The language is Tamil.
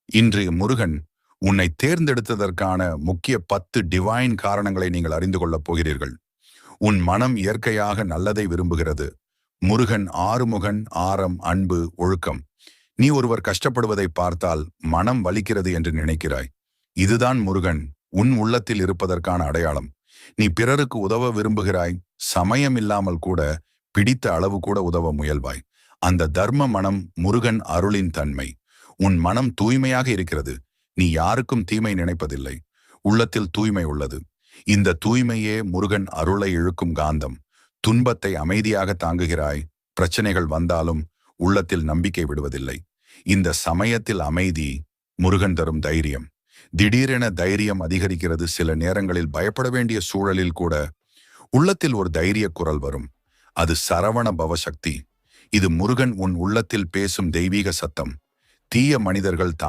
இன்றைய முருகன் உன்னை தேர்ந்தெடுத்ததற்கான முக்கிய 10 டிவைன் காரணங்களை நீங்கள் அறிந்து கொள்ளப் போகிறீர்கள். உன் மனம் இயற்கையாக நல்லதை விரும்புகிறது. முருகன் ஆறுமுகன், ஆரம், அன்பு, ஒழுக்கம். நீ ஒருவர் கஷ்டப்படுவதை பார்த்தால் மனம் வலிக்கிறது என்று நினைக்கிறாய். இதுதான் முருகன் உன் உள்ளத்தில் இருப்பதற்கான அடையாளம். நீ பிறருக்கு உதவ விரும்புகிறாய், சமயம் இல்லாமல் கூட, பிடித்த அளவு கூட உதவ முயல்வாய். அந்த தர்ம மனம் முருகன் அருளின் தன்மை. உன் மனம் தூய்மையாக இருக்கிறது. நீ யாருக்கும் தீமை நினைப்பதில்லை. உள்ளத்தில் தூய்மை உள்ளது. இந்த தூய்மையே முருகன் அருளை இழுக்கும் காந்தம். துன்பத்தை அமைதியாக தாங்குகிறாய். பிரச்சனைகள் வந்தாலும் உள்ளத்தில் நம்பிக்கை விடுவதில்லை. இந்த சமயத்தில் அமைதி முருகன் தரும் தைரியம். திடீரென தைரியம் அதிகரிக்கிறது. சில நேரங்களில் பயப்பட வேண்டிய சூழலில் கூட உள்ளத்தில் ஒரு தைரிய குரல் வரும். அது சரவண பவ சக்தி. இது முருகன் உன் உள்ளத்தில் பேசும் தெய்வீக சத்தம். தீய மனிதர்கள்